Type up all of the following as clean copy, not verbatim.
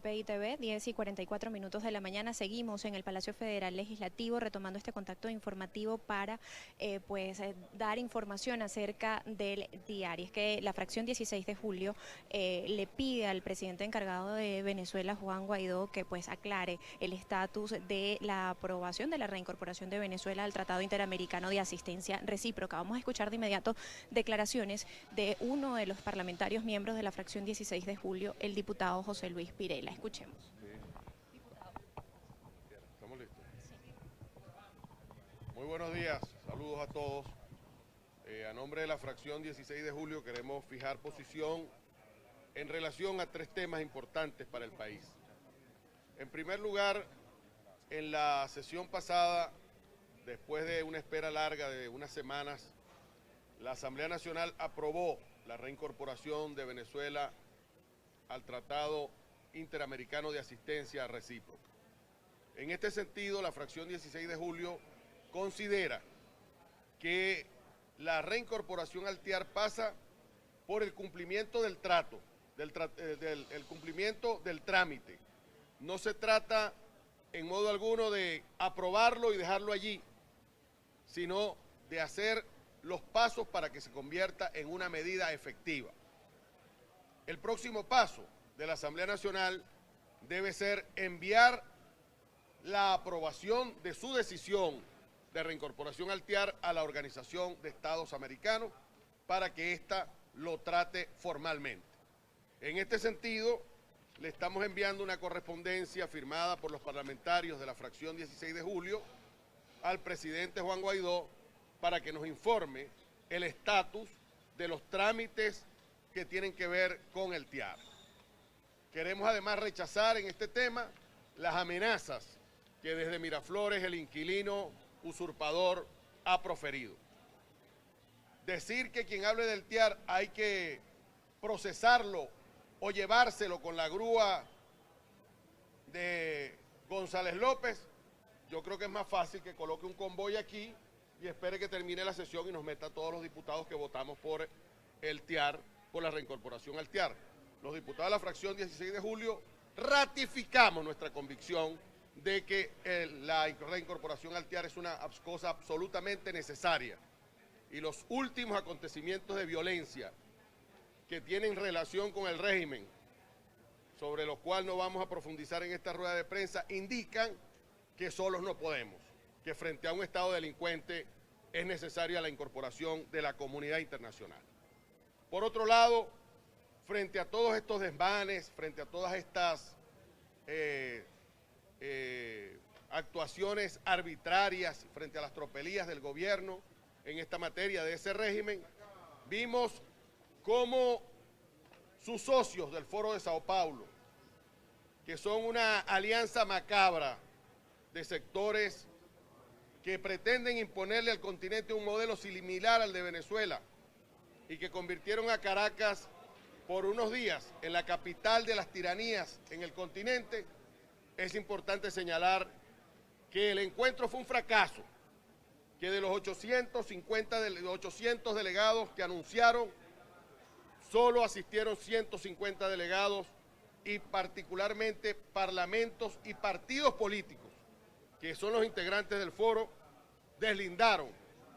CPI TV, 10:44 de la mañana. Seguimos en el Palacio Federal Legislativo retomando este contacto informativo para dar información acerca del diario. Es que la fracción 16 de julio le pide al presidente encargado de Venezuela, Juan Guaidó, que pues aclare el estatus de la aprobación de la reincorporación de Venezuela al Tratado Interamericano de Asistencia Recíproca. Vamos a escuchar de inmediato declaraciones de uno de los parlamentarios miembros de la fracción 16 de julio, el diputado José Luis Pirela. Escuchemos. ¿Estamos listos? Muy buenos días, saludos a todos. A nombre de la fracción 16 de julio queremos fijar posición en relación a tres temas importantes para el país. En primer lugar, en la sesión pasada, después de una espera larga de unas semanas, la Asamblea Nacional aprobó la reincorporación de Venezuela al Tratado Interamericano de Asistencia Recíproca. En este sentido, la fracción 16 de julio considera que la reincorporación al TIAR pasa por el cumplimiento del trato, el cumplimiento del trámite. No se trata en modo alguno de aprobarlo y dejarlo allí, sino de hacer los pasos para que se convierta en una medida efectiva. El próximo paso de la Asamblea Nacional debe ser enviar la aprobación de su decisión de reincorporación al TIAR a la Organización de Estados Americanos para que ésta lo trate formalmente. En este sentido, le estamos enviando una correspondencia firmada por los parlamentarios de la fracción 16 de julio al presidente Juan Guaidó para que nos informe el estatus de los trámites que tienen que ver con el TIAR. Queremos además rechazar en este tema las amenazas que desde Miraflores el inquilino usurpador ha proferido. Decir que quien hable del TIAR hay que procesarlo o llevárselo con la grúa de González López, yo creo que es más fácil que coloque un convoy aquí y espere que termine la sesión y nos meta a todos los diputados que votamos por el TIAR, por la reincorporación al TIAR. Los diputados de la fracción 16 de julio ratificamos nuestra convicción de que la reincorporación al TIAR es una cosa absolutamente necesaria. Y los últimos acontecimientos de violencia que tienen relación con el régimen, sobre los cuales no vamos a profundizar en esta rueda de prensa, indican que solos no podemos, que frente a un Estado delincuente es necesaria la incorporación de la comunidad internacional. Por otro lado, frente a todos estos desmanes, frente a todas estas actuaciones arbitrarias, frente a las tropelías del gobierno en esta materia de ese régimen, vimos cómo sus socios del Foro de Sao Paulo, que son una alianza macabra de sectores que pretenden imponerle al continente un modelo similar al de Venezuela y que convirtieron a Caracas por unos días en la capital de las tiranías en el continente, es importante señalar que el encuentro fue un fracaso, que de los 800 delegados que anunciaron, solo asistieron 150 delegados y particularmente parlamentos y partidos políticos, que son los integrantes del foro, deslindaron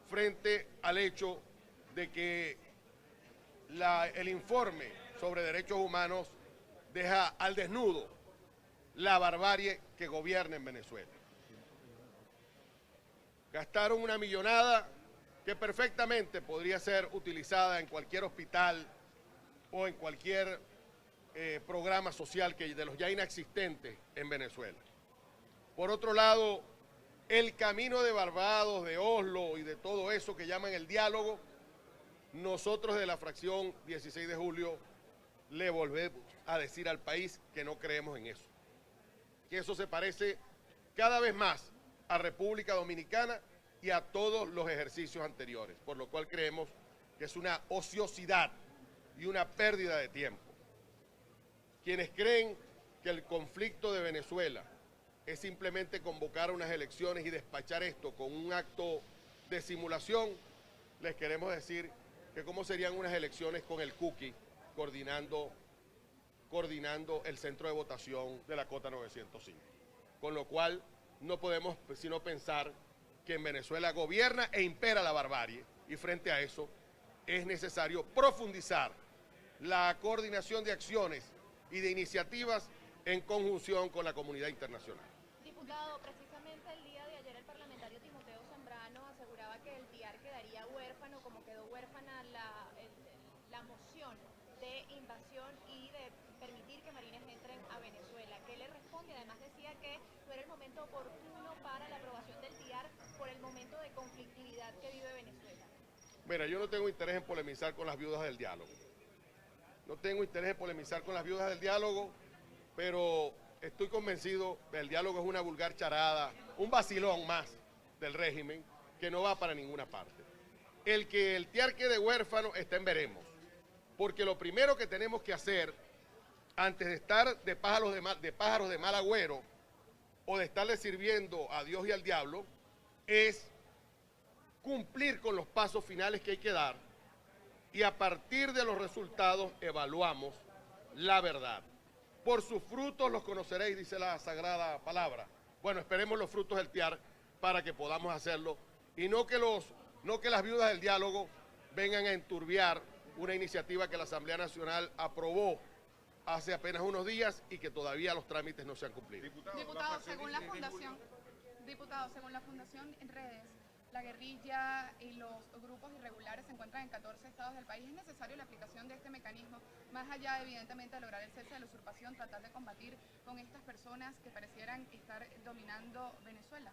frente al hecho de que el informe sobre derechos humanos deja al desnudo la barbarie que gobierna en Venezuela. Gastaron una millonada que perfectamente podría ser utilizada en cualquier hospital o en cualquier programa social de los ya inexistentes en Venezuela. Por otro lado, el camino de Barbados, de Oslo y de todo eso que llaman el diálogo, nosotros de la fracción 16 de julio le volvemos a decir al país que no creemos en eso. Que eso se parece cada vez más a República Dominicana y a todos los ejercicios anteriores, por lo cual creemos que es una ociosidad y una pérdida de tiempo. Quienes creen que el conflicto de Venezuela es simplemente convocar unas elecciones y despachar esto con un acto de simulación, les queremos decir que cómo serían unas elecciones con el cookie coordinando coordinando el centro de votación de la Cota 905. Con lo cual no podemos sino pensar que en Venezuela gobierna e impera la barbarie, y frente a eso es necesario profundizar la coordinación de acciones y de iniciativas en conjunción con la comunidad internacional. Diputado, precisamente el día de ayer el parlamentario Timoteo Zambrano aseguraba que el TIAR quedaría huérfano, como quedó huérfana la moción de invasión y de permitir que marines entren a Venezuela. ¿Qué le responde? Además decía que no era el momento oportuno para la aprobación del TIAR por el momento de conflictividad que vive Venezuela. Mira, yo no tengo interés en polemizar con las viudas del diálogo. No tengo interés en polemizar con las viudas del diálogo, pero estoy convencido que el diálogo es una vulgar charada, un vacilón más del régimen que no va para ninguna parte. El que el TIAR quede huérfano está en veremos, porque lo primero que tenemos que hacer, antes de estar de pájaros de mal agüero o de estarle sirviendo a Dios y al diablo, es cumplir con los pasos finales que hay que dar, y a partir de los resultados evaluamos la verdad. Por sus frutos los conoceréis, dice la sagrada palabra. Bueno, esperemos los frutos del TIAR para que podamos hacerlo, y no que las viudas del diálogo vengan a enturbiar una iniciativa que la Asamblea Nacional aprobó hace apenas unos días y que todavía los trámites no se han cumplido. Diputado, según la Fundación en redes, la guerrilla y los grupos irregulares se encuentran en 14 estados del país. ¿Es necesario la aplicación de este mecanismo, más allá evidentemente de lograr el cese de la usurpación, tratar de combatir con estas personas que parecieran estar dominando Venezuela?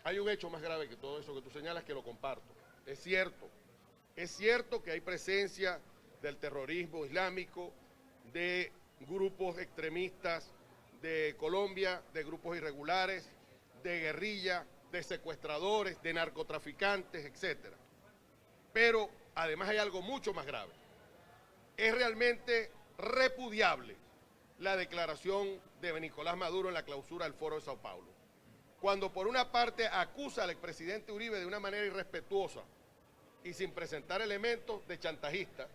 Hay un hecho más grave que todo eso que tú señalas, que lo comparto. Es cierto que hay presencia del terrorismo islámico, de grupos extremistas de Colombia, de grupos irregulares, de guerrilla, de secuestradores, de narcotraficantes, etc. Pero además hay algo mucho más grave. Es realmente repudiable la declaración de Nicolás Maduro en la clausura del Foro de Sao Paulo, cuando por una parte acusa al expresidente Uribe de una manera irrespetuosa y sin presentar elementos de chantajista,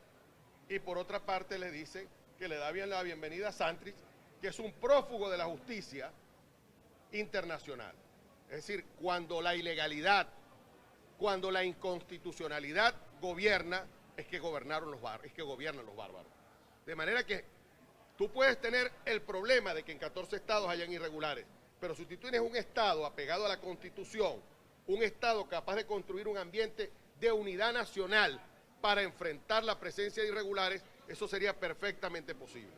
y por otra parte le dice que le da bien la bienvenida a Santrich, que es un prófugo de la justicia internacional. Es decir, cuando la ilegalidad, cuando la inconstitucionalidad gobierna, es que gobiernan los bárbaros. De manera que tú puedes tener el problema de que en 14 estados hayan irregulares, pero si tú tienes un estado apegado a la Constitución, un estado capaz de construir un ambiente de unidad nacional para enfrentar la presencia de irregulares, eso sería perfectamente posible.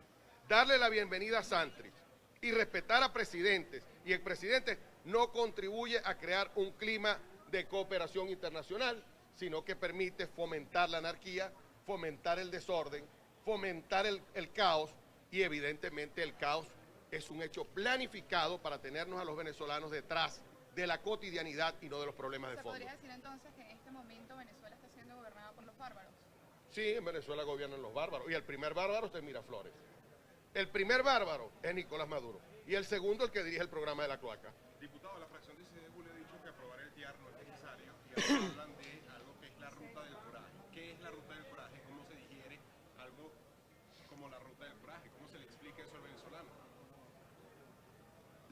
Darle la bienvenida a Santrich y respetar a presidentes y expresidentes no contribuye a crear un clima de cooperación internacional, sino que permite fomentar la anarquía, fomentar el desorden, fomentar el caos, y evidentemente el caos es un hecho planificado para tenernos a los venezolanos detrás de la cotidianidad y no de los problemas de fondo. ¿Se podría decir entonces que en este momento Venezuela está siendo gobernada por los bárbaros? Sí, en Venezuela gobiernan los bárbaros, y el primer bárbaro está en Miraflores. El primer bárbaro es Nicolás Maduro, y el segundo el que dirige el programa de la cloaca. Diputado, la fracción 16 de julio ha dicho que aprobar el TIAR no es necesario, y ahora hablan de algo que es la ruta del coraje. ¿Qué es la ruta del coraje? ¿Cómo se digiere algo como la ruta del coraje? ¿Cómo se le explica eso al venezolano?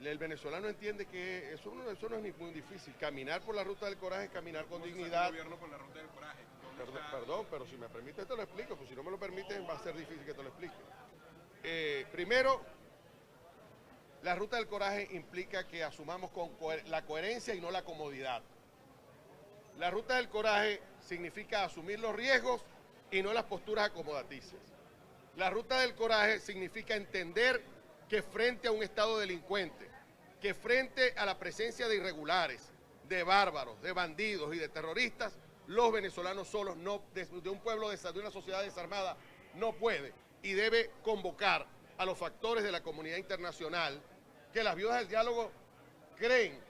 El venezolano entiende que eso no es ni muy difícil. Caminar por la ruta del coraje es caminar con dignidad. ¿Cómo se hace un gobierno con la ruta del coraje? Perdón, pero si me permites te lo explico, pues si no me lo permites va a ser difícil que te lo explique. Primero, la ruta del coraje implica que asumamos con la coherencia y no la comodidad. La ruta del coraje significa asumir los riesgos y no las posturas acomodaticias. La ruta del coraje significa entender que frente a un Estado delincuente, que frente a la presencia de irregulares, de bárbaros, de bandidos y de terroristas, los venezolanos solos, de un pueblo, de una sociedad desarmada, no puede y debe convocar a los factores de la comunidad internacional, que las viudas del diálogo creen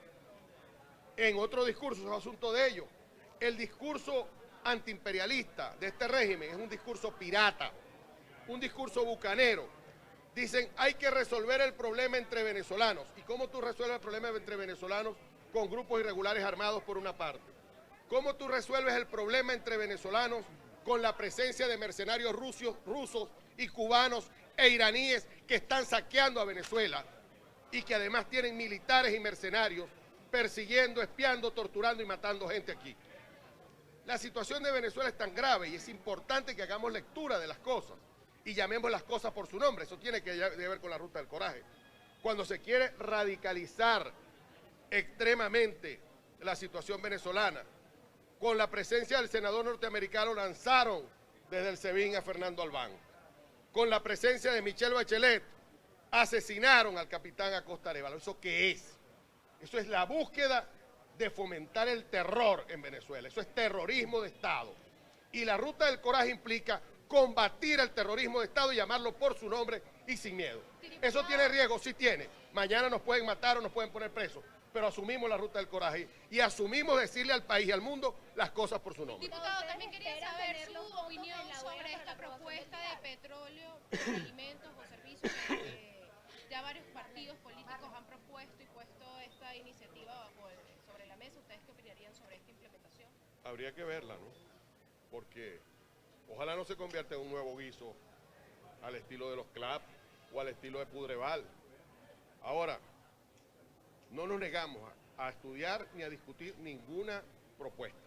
en otro discurso, es asunto de ellos. El discurso antiimperialista de este régimen es un discurso pirata, un discurso bucanero. Dicen, hay que resolver el problema entre venezolanos. ¿Y cómo tú resuelves el problema entre venezolanos? Con grupos irregulares armados por una parte. ¿Cómo tú resuelves el problema entre venezolanos con la presencia de mercenarios rusos y cubanos e iraníes que están saqueando a Venezuela y que además tienen militares y mercenarios persiguiendo, espiando, torturando y matando gente aquí. La situación de Venezuela es tan grave y es importante que hagamos lectura de las cosas y llamemos las cosas por su nombre. Eso tiene que ver con la ruta del coraje. Cuando se quiere radicalizar extremadamente la situación venezolana, con la presencia del senador norteamericano lanzaron desde el SEBIN a Fernando Albán. Con la presencia de Michelle Bachelet asesinaron al capitán Acosta Arévalo. ¿Eso qué es? Eso es la búsqueda de fomentar el terror en Venezuela. Eso es terrorismo de Estado. Y la ruta del coraje implica combatir el terrorismo de Estado y llamarlo por su nombre y sin miedo. ¿Eso tiene riesgo? Sí tiene. Mañana nos pueden matar o nos pueden poner presos, pero asumimos la ruta del coraje y asumimos decirle al país y al mundo las cosas por su nombre. Diputado, también quería saber su opinión sobre esta propuesta de petróleo, alimentos o servicios que ya varios partidos políticos han propuesto y puesto esta iniciativa sobre la mesa. ¿Ustedes qué opinarían sobre esta implementación? Habría que verla, ¿no? Porque ojalá no se convierta en un nuevo guiso al estilo de los CLAP o al estilo de Pudreval. Ahora, no nos negamos a estudiar ni a discutir ninguna propuesta.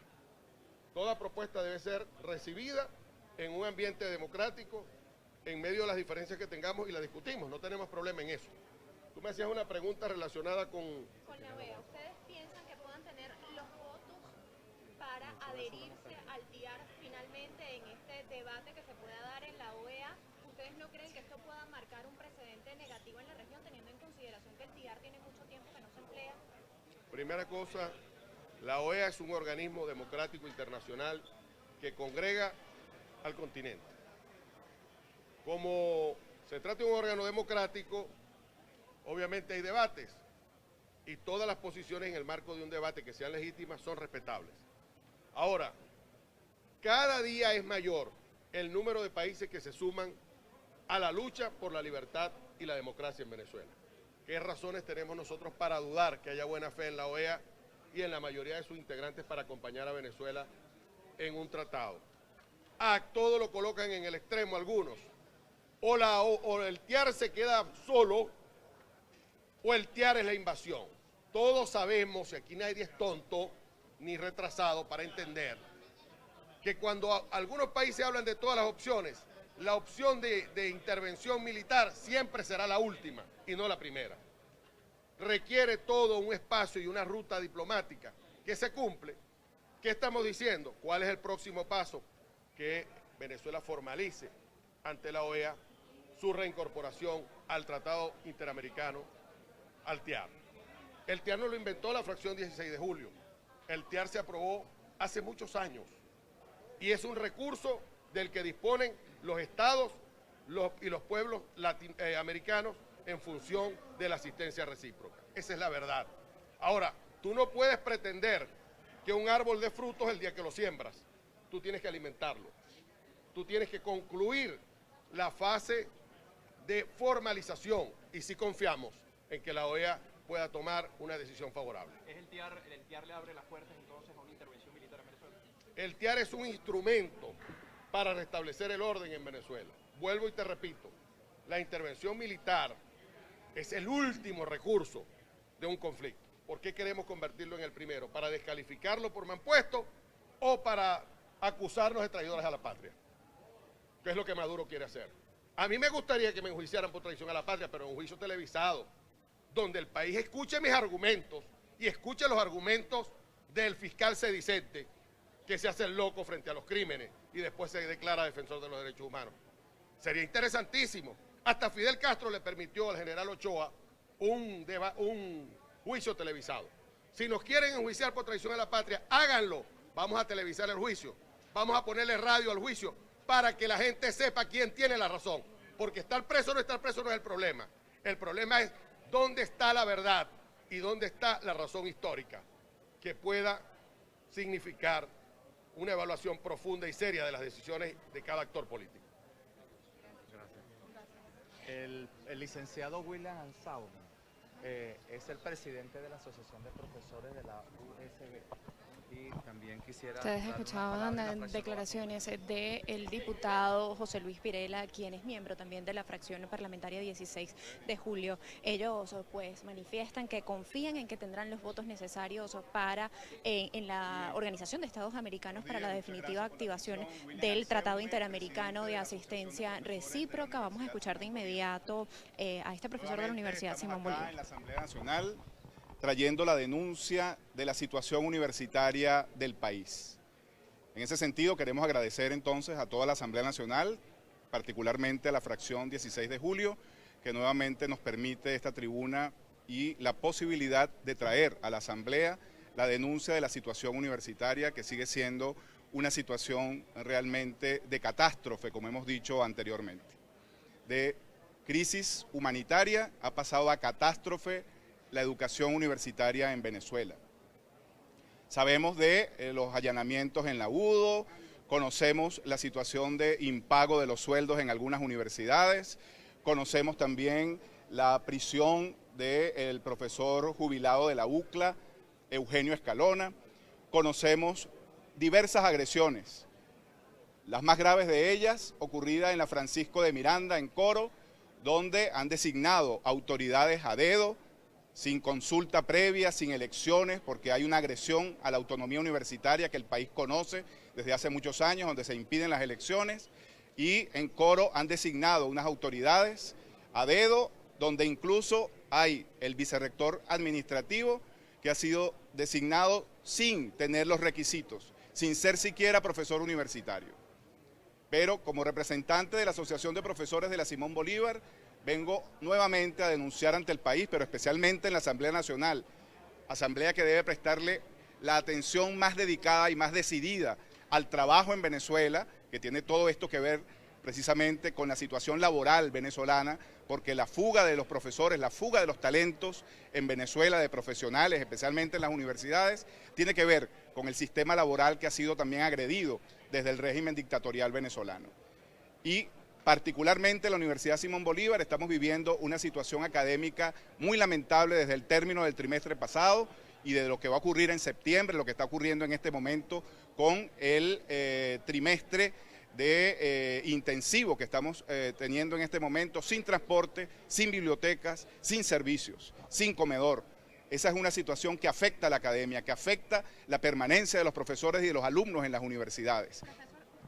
Toda propuesta debe ser recibida en un ambiente democrático, en medio de las diferencias que tengamos y la discutimos. No tenemos problema en eso. Tú me hacías una pregunta relacionada con la OEA, ¿ustedes piensan que puedan tener los votos para adherirse al TIAR finalmente en este debate que se pueda dar en la OEA? ¿Ustedes no creen que esto pueda marcar un precedente negativo en la región, teniendo en consideración que el TIAR tiene mucho tiempo que no se emplea? Primera cosa, la OEA es un organismo democrático internacional que congrega al continente. Como se trata de un órgano democrático, obviamente hay debates y todas las posiciones en el marco de un debate que sean legítimas son respetables. Ahora, cada día es mayor el número de países que se suman a la lucha por la libertad y la democracia en Venezuela. ¿Qué razones tenemos nosotros para dudar que haya buena fe en la OEA y en la mayoría de sus integrantes para acompañar a Venezuela en un tratado? Todo lo colocan en el extremo algunos. O el TIAR se queda solo, o el TIAR es la invasión. Todos sabemos, y aquí nadie es tonto ni retrasado para entender, que cuando algunos países hablan de todas las opciones, la opción de intervención militar siempre será la última y no la primera. Requiere todo un espacio y una ruta diplomática que se cumple. ¿Qué estamos diciendo? ¿Cuál es el próximo paso? Que Venezuela formalice ante la OEA su reincorporación al Tratado Interamericano, al TIAR. El TIAR no lo inventó la fracción 16 de julio. El TIAR se aprobó hace muchos años y es un recurso del que disponen los estados y los pueblos americanos en función de la asistencia recíproca. Esa es la verdad. Ahora, tú no puedes pretender que un árbol dé frutos el día que lo siembras. Tú tienes que alimentarlo. Tú tienes que concluir la fase de formalización y sí confiamos en que la OEA pueda tomar una decisión favorable. ¿El TIAR le abre las puertas entonces a una intervención militar en Venezuela? El TIAR es un instrumento para restablecer el orden en Venezuela. Vuelvo y te repito, la intervención militar es el último recurso de un conflicto. ¿Por qué queremos convertirlo en el primero? ¿Para descalificarlo por mampuesto o para acusarnos de traidores a la patria? ¿Qué es lo que Maduro quiere hacer? A mí me gustaría que me enjuiciaran por traición a la patria, pero en un juicio televisado, donde el país escuche mis argumentos y escuche los argumentos del fiscal sedicente, que se hace el loco frente a los crímenes y después se declara defensor de los derechos humanos. Sería interesantísimo. Hasta Fidel Castro le permitió al general Ochoa un juicio televisado. Si nos quieren enjuiciar por traición a la patria, háganlo. Vamos a televisar el juicio. Vamos a ponerle radio al juicio para que la gente sepa quién tiene la razón. Porque estar preso o no estar preso no es el problema. El problema es dónde está la verdad y dónde está la razón histórica que pueda significar una evaluación profunda y seria de las decisiones de cada actor político. El licenciado William Ansau es el presidente de la Asociación de Profesores de la USB. Y también quisiera... Ustedes escuchaban declaraciones del diputado José Luis Pirela, quien es miembro también de la fracción parlamentaria 16 de julio. Ellos pues manifiestan que confían en que tendrán los votos necesarios para en la Organización de Estados Americanos para la definitiva activación del Tratado Interamericano de Asistencia Recíproca. Vamos a escuchar de inmediato a este profesor de la Universidad Simón Bolívar. En la Asamblea Nacional, trayendo la denuncia de la situación universitaria del país. En ese sentido, queremos agradecer entonces a toda la Asamblea Nacional, particularmente a la fracción 16 de julio, que nuevamente nos permite esta tribuna y la posibilidad de traer a la Asamblea la denuncia de la situación universitaria, que sigue siendo una situación realmente de catástrofe, como hemos dicho anteriormente. De crisis humanitaria ha pasado a catástrofe la educación universitaria en Venezuela. Sabemos de los allanamientos en la UDO, conocemos la situación de impago de los sueldos en algunas universidades, conocemos también la prisión del profesor jubilado de la UCLA, Eugenio Escalona, conocemos diversas agresiones, las más graves de ellas ocurridas en la Francisco de Miranda, en Coro, donde han designado autoridades a dedo, sin consulta previa, sin elecciones, porque hay una agresión a la autonomía universitaria que el país conoce desde hace muchos años, donde se impiden las elecciones, y en Coro han designado unas autoridades a dedo, donde incluso hay el vicerrector administrativo que ha sido designado sin tener los requisitos, sin ser siquiera profesor universitario. Pero como representante de la Asociación de Profesores de la Simón Bolívar, vengo nuevamente a denunciar ante el país, pero especialmente en la Asamblea Nacional, asamblea que debe prestarle la atención más dedicada y más decidida al trabajo en Venezuela, que tiene todo esto que ver precisamente con la situación laboral venezolana, porque la fuga de los profesores, la fuga de los talentos en Venezuela, de profesionales, especialmente en las universidades, tiene que ver con el sistema laboral que ha sido también agredido desde el régimen dictatorial venezolano. Y particularmente en la Universidad Simón Bolívar estamos viviendo una situación académica muy lamentable desde el término del trimestre pasado y de lo que va a ocurrir en septiembre, lo que está ocurriendo en este momento con el trimestre de intensivo que estamos teniendo en este momento, sin transporte, sin bibliotecas, sin servicios, sin comedor. Esa es una situación que afecta a la academia, que afecta la permanencia de los profesores y de los alumnos en las universidades.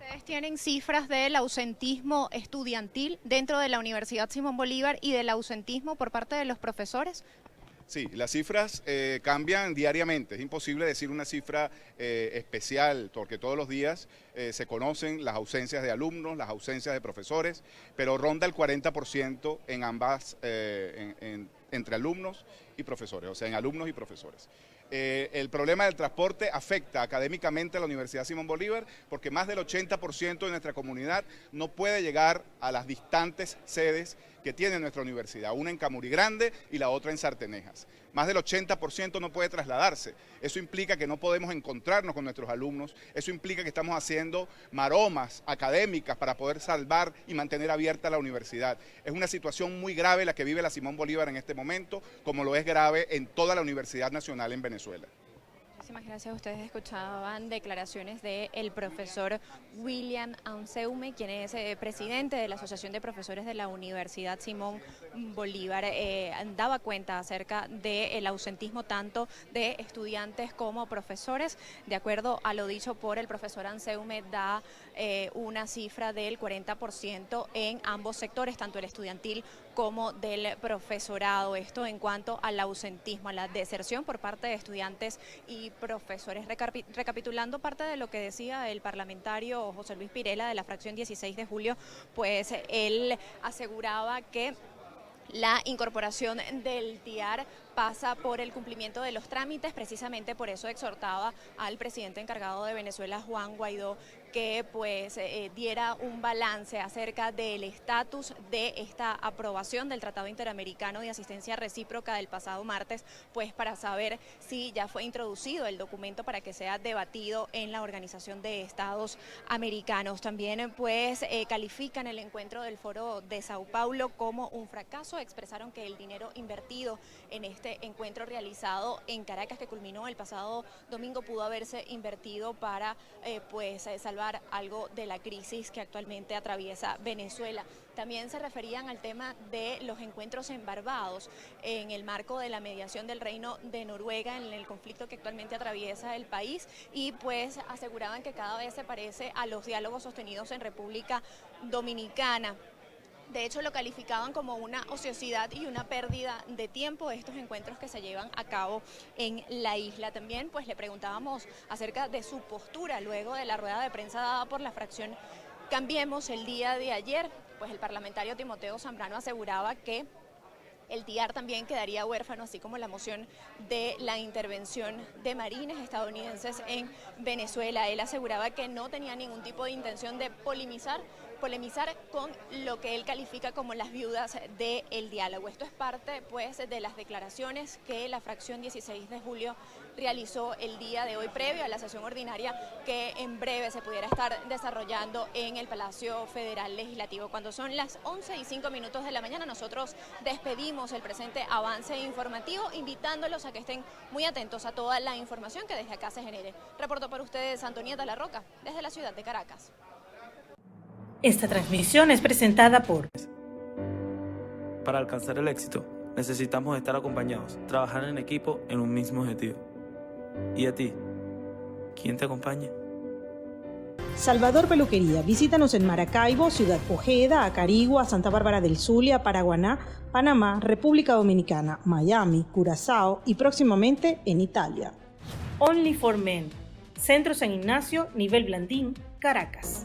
¿Ustedes tienen cifras del ausentismo estudiantil dentro de la Universidad Simón Bolívar y del ausentismo por parte de los profesores? Sí, las cifras cambian diariamente, es imposible decir una cifra especial, porque todos los días se conocen las ausencias de alumnos, las ausencias de profesores, pero ronda el 40% en ambas, entre alumnos y profesores, o sea, en alumnos y profesores. El problema del transporte afecta académicamente a la Universidad Simón Bolívar porque más del 80% de nuestra comunidad no puede llegar a las distantes sedes que tiene nuestra universidad, una en Camurí Grande y la otra en Sartenejas. Más del 80% no puede trasladarse. Eso implica que no podemos encontrarnos con nuestros alumnos, eso implica que estamos haciendo maromas académicas para poder salvar y mantener abierta la universidad. Es una situación muy grave la que vive la Simón Bolívar en este momento, como lo es grave en toda la Universidad Nacional en Venezuela. Muchísimas gracias. Ustedes escuchaban declaraciones del profesor William Anseume, quien es presidente de la Asociación de Profesores de la Universidad Simón Bolívar. Daba cuenta acerca del ausentismo tanto de estudiantes como profesores. De acuerdo a lo dicho por el profesor Anseume, da una cifra del 40% en ambos sectores, tanto el estudiantil como del profesorado. Esto en cuanto al ausentismo, a la deserción por parte de estudiantes y profesores. Recapitulando parte de lo que decía el parlamentario José Luis Pirela de la fracción 16 de julio, pues él aseguraba que la incorporación del TIAR pasa por el cumplimiento de los trámites. Precisamente por eso exhortaba al presidente encargado de Venezuela, Juan Guaidó, que pues diera un balance acerca del estatus de esta aprobación del Tratado Interamericano de Asistencia Recíproca del pasado martes, pues para saber si ya fue introducido el documento para que sea debatido en la Organización de Estados Americanos. También pues califican el encuentro del Foro de Sao Paulo como un fracaso. Expresaron que el dinero invertido en este encuentro realizado en Caracas, que culminó el pasado domingo, pudo haberse invertido para salvar algo de la crisis que actualmente atraviesa Venezuela. También se referían al tema de los encuentros en Barbados en el marco de la mediación del Reino de Noruega en el conflicto que actualmente atraviesa el país, y pues aseguraban que cada vez se parece a los diálogos sostenidos en República Dominicana. De hecho, lo calificaban como una ociosidad y una pérdida de tiempo estos encuentros que se llevan a cabo en la isla. También pues le preguntábamos acerca de su postura luego de la rueda de prensa dada por la fracción Cambiemos el día de ayer. Pues el parlamentario Timoteo Zambrano aseguraba que el TIAR también quedaría huérfano, así como la moción de la intervención de marines estadounidenses en Venezuela. Él aseguraba que no tenía ningún tipo de intención de polemizar con lo que él califica como las viudas del diálogo. Esto es parte pues de las declaraciones que la fracción 16 de julio realizó el día de hoy previo a la sesión ordinaria que en breve se pudiera estar desarrollando en el Palacio Federal Legislativo. Cuando son las 11:05 de la mañana, nosotros despedimos el presente avance informativo, invitándolos a que estén muy atentos a toda la información que desde acá se genere. Reportó para ustedes Antonieta La Roca, desde la ciudad de Caracas. Esta transmisión es presentada por... Para alcanzar el éxito, necesitamos estar acompañados, trabajar en equipo en un mismo objetivo. ¿Y a ti? ¿Quién te acompaña? Salvador Peluquería. Visítanos en Maracaibo, Ciudad Ojeda, Acarigua, Santa Bárbara del Zulia, Paraguaná, Panamá, República Dominicana, Miami, Curazao y próximamente en Italia. Only for Men. Centro San Ignacio, Nivel Blandín, Caracas.